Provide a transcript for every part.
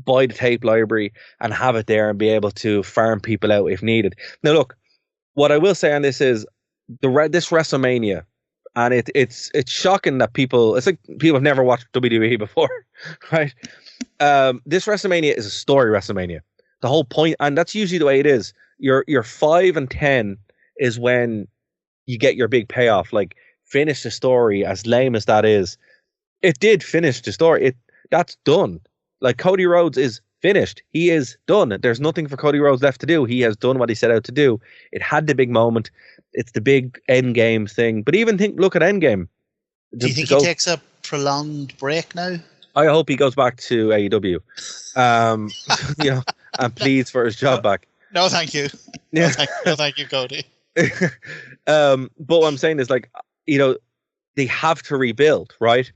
buy the tape library and have it there and be able to farm people out if needed. Now, look, what I will say on this is this WrestleMania, and it's shocking that it's like people have never watched WWE before, right? This WrestleMania is a story WrestleMania. The whole point, and that's usually the way it is. Your 5 and 10 is when you get your big payoff. Like, finish the story, as lame as that is. It did finish the story. That's done. Like, Cody Rhodes is finished. He is done. There's nothing for Cody Rhodes left to do. He has done what he set out to do. It had the big moment. It's the big Endgame thing. But even look at Endgame. Do you think he takes a prolonged break now? I hope he goes back to AEW. And pleads for his job back. No, thank you. Yeah. No, thank you, Cody. But what I'm saying is, like, they have to rebuild, right?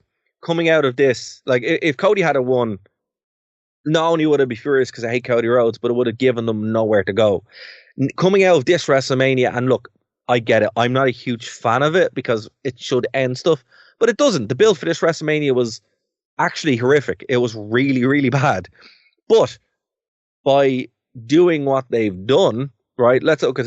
Coming out of this, like, if Cody had won, not only would I be furious because I hate Cody Rhodes, but it would have given them nowhere to go. Coming out of this WrestleMania, and look, I get it. I'm not a huge fan of it because it should end stuff, but it doesn't. The build for this WrestleMania was actually horrific. It was really, really bad. But by doing what they've done, right? Let's look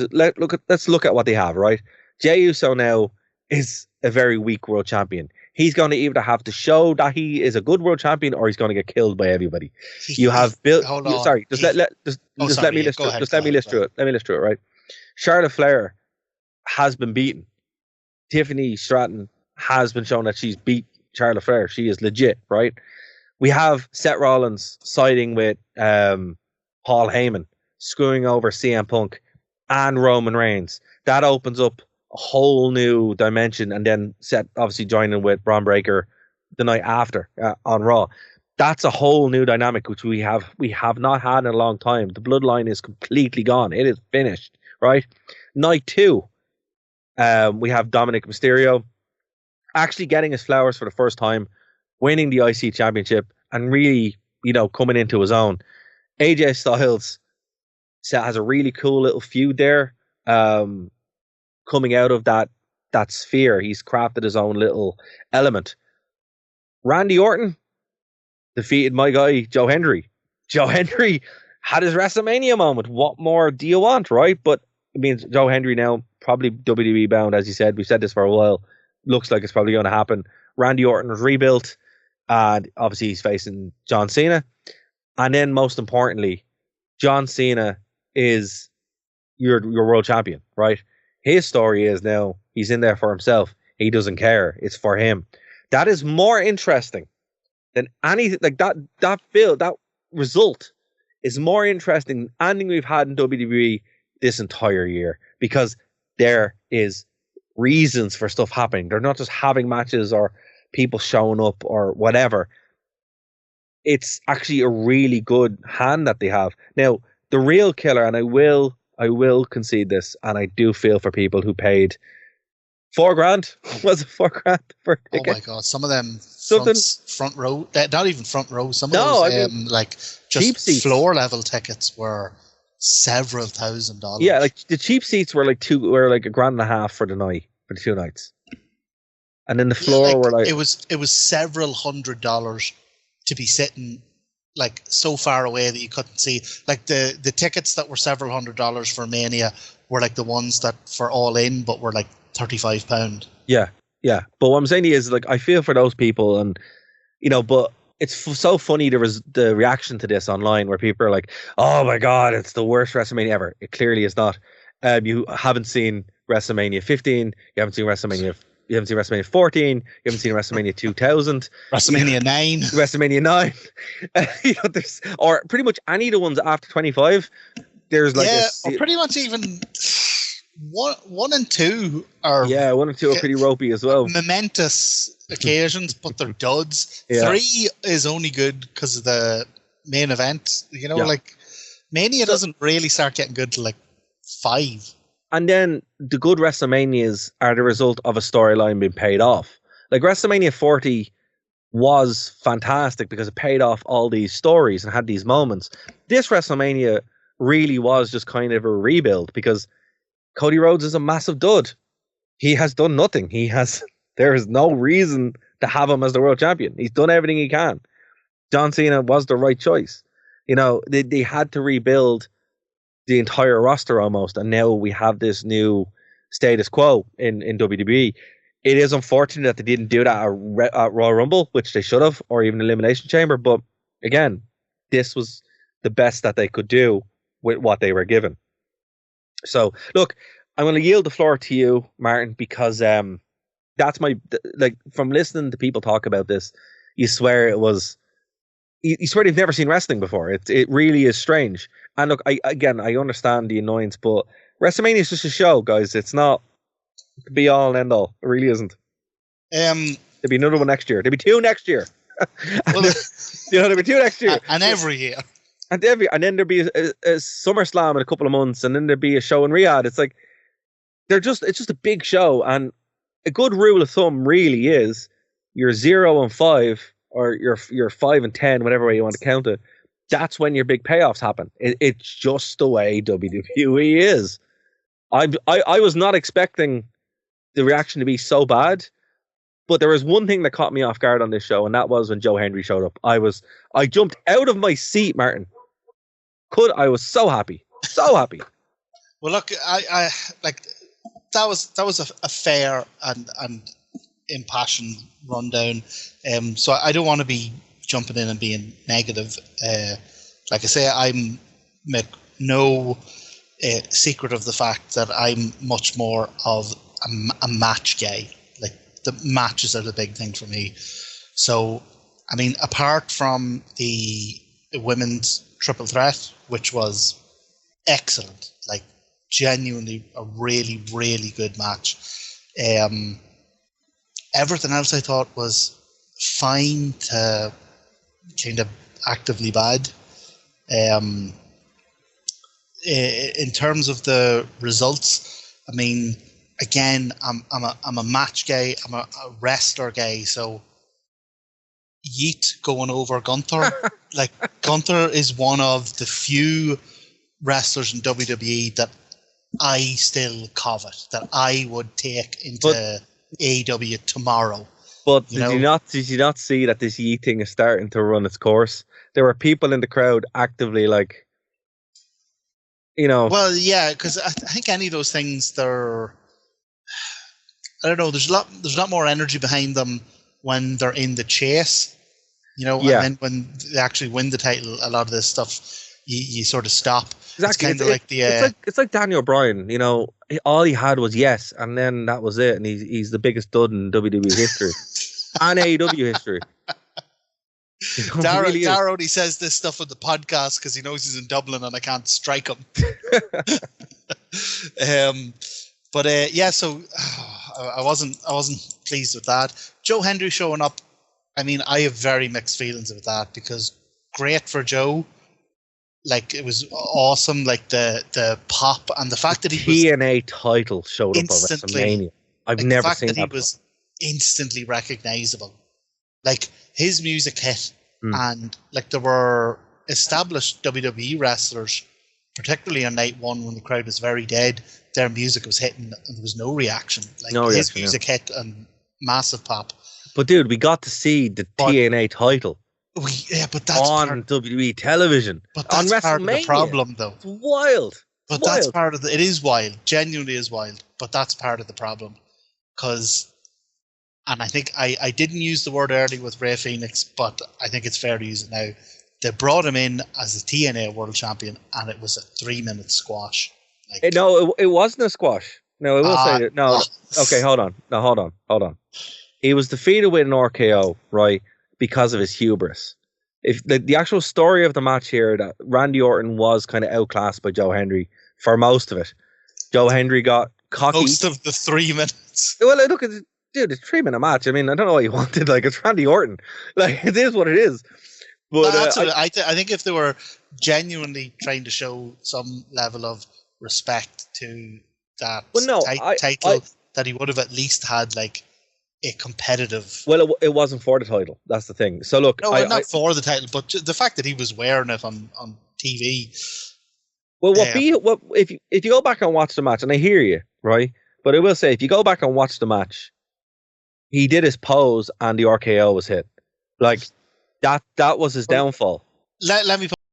at what they have, right? Jey Uso now is a very weak world champion. He's going to either have to show that he is a good world champion, or he's going to get killed by everybody. You have built. Sorry, let me list through it. Let me list through it. Right, Charlotte Flair has been beaten. Tiffany Stratton has been shown that she's beat Charlotte Flair. She is legit, right? We have Seth Rollins siding with Paul Heyman, screwing over CM Punk and Roman Reigns. That opens up a whole new dimension, and then Seth obviously joining with Braun Breaker the night after on Raw. That's a whole new dynamic which we have not had in a long time. The bloodline is completely gone. It is finished, right? Night 2, we have Dominic Mysterio actually getting his flowers for the first time, winning the IC championship, and really, coming into his own. AJ Styles has a really cool little feud there. Coming out of that sphere, he's crafted his own little element. Randy Orton defeated my guy Joe Hendry. Joe Hendry had his WrestleMania moment. What more do you want, right? But it means Joe Hendry now probably WWE bound, as you said. We've said this for a while. Looks like it's probably going to happen. Randy Orton was rebuilt, and obviously he's facing John Cena. And then, most importantly, John Cena is your world champion, right? His story is now he's in there for himself. He doesn't care. It's for him. That is more interesting than anything. Like that result is more interesting than anything we've had in WWE this entire year, because there is reasons for stuff happening. They're not just having matches or people showing up or whatever. It's actually a really good hand that they have. Now, the real killer, and I will concede this, and I do feel for people who paid $4,000. Was it $4,000 for a ticket? Oh my god, some of them front row, not even front row. Some of those like just floor level tickets were several $1,000s. Yeah, like the cheap seats were like $1,500 for the night, for the 2 nights, and then the floor were like it was several $100s to be sitting like so far away that you couldn't see. Like the tickets that were several $100s for Mania were like the ones that for All In, but were like £35. Yeah. But what I'm saying is, like, I feel for those people, and but it's so funny the reaction to this online, where people are like, "Oh my god, it's the worst WrestleMania ever." It clearly is not. You haven't seen WrestleMania 15. You haven't seen WrestleMania 14. You haven't seen WrestleMania 2000. WrestleMania 9. WrestleMania 9. There's, or pretty much any of the ones after 25. There's like or pretty much even 1 and 2 are 1 and 2 are pretty ropey as well. Momentous occasions, but they're duds. Yeah. 3 is only good because of the main event. Like Mania doesn't really start getting good till like 5. And then the good WrestleManias are the result of a storyline being paid off. Like WrestleMania 40 was fantastic because it paid off all these stories and had these moments. This WrestleMania really was just kind of a rebuild, because Cody Rhodes is a massive dud. He has done nothing. There is no reason to have him as the world champion. He's done everything he can. John Cena was the right choice. You know, they had to rebuild the entire roster almost, and now we have this new status quo in WWE. It is unfortunate that they didn't do that at Royal Rumble, which they should have, or even Elimination Chamber. But again, this was the best that they could do with what they were given. So, look, I'm going to yield the floor to you, Martin, because that's like from listening to people talk about this, you swear it was. You swear they've never seen wrestling before. It really is strange. And look, I understand the annoyance, but WrestleMania is just a show, guys. It's not the be all and end all. It really isn't. There'll be another one next year. There'll be two next year. Well, there'll be two next year. And every year. And then there'll be a SummerSlam in a couple of months, and then there'll be a show in Riyadh. It's like it's just a big show, and a good rule of thumb really is you're 0-5 or you're 5-10, whatever way you want to count it. That's when your big payoffs happen. It's just the way WWE is. I was not expecting the reaction to be so bad, but there was one thing that caught me off guard on this show, and that was when Joe Hendry showed up. I jumped out of my seat, Martin. I was so happy, so happy. Well, look, I like that was a fair and impassioned rundown. So I don't want to be jumping in and being negative. Like I say, I'm make no secret of the fact that I'm much more of a match guy. Like the matches are the big thing for me. So, I mean, apart from the women's triple threat, which was excellent, like genuinely a really, really good match. Everything else I thought was fine to kind of actively bad. In terms of the results, I mean, again, I'm a match guy, I'm a wrestler guy, so Yeet going over Gunther. Like, Gunther is one of the few wrestlers in WWE that I still covet, that I would take into AEW tomorrow. But did you not see that this Yeet thing is starting to run its course? There were people in the crowd actively like, you know. Well, yeah, because I think any of those things, I don't know. There's a lot more energy behind them when they're in the chase, you know. Yeah. And then when they actually win the title, a lot of this stuff you sort of stop. Exactly. It's like Daniel Bryan. You know, all he had was yes, and then that was it, and he's the biggest dud in WWE history and AEW history. Dara only says this stuff on the podcast because he knows he's in Dublin and I can't strike him. Yeah, so I wasn't pleased with that. Joe Hendry showing up, I mean, I have very mixed feelings about that because great for Joe. Like, it was awesome, like the pop and the fact that he TNA title showed up at WrestleMania. I've never seen that. He was instantly recognizable. Like, his music hit, and like there were established WWE wrestlers, particularly on night one when the crowd was very dead, their music was hitting and there was no reaction. Like, his music hit and massive pop. But dude, we got to see the TNA title. But that's on WWE television. But that's on part of the problem, though. It's wild. But that's part of it is wild. Genuinely is wild. But that's part of the problem. And I think I didn't use the word early with Rey Fenix, but I think it's fair to use it now. They brought him in as a TNA World Champion, and it was a 3-minute squash. Like, no, it wasn't a squash. No, I will say that. No, okay, hold on. No, hold on. He was defeated with an RKO, right, because of his hubris. If the actual story of the match here, that Randy Orton was kind of outclassed by Joe Hendry for most of it. Joe Hendry got cocky. Most of the 3 minutes. Well, look, dude, it's a 3-minute match. I mean, I don't know what you wanted. Like, it's Randy Orton. Like, it is what it is. But I think if they were genuinely trying to show some level of respect to that title, that he would have at least had like a competitive. Well, it wasn't for the title. That's the thing. So look, not for the title, but the fact that he was wearing it on TV. Well, if you go back and watch the match, and I hear you, right? But I will say, if you go back and watch the match, he did his pose and the RKO was hit. Like, that was his downfall. Let me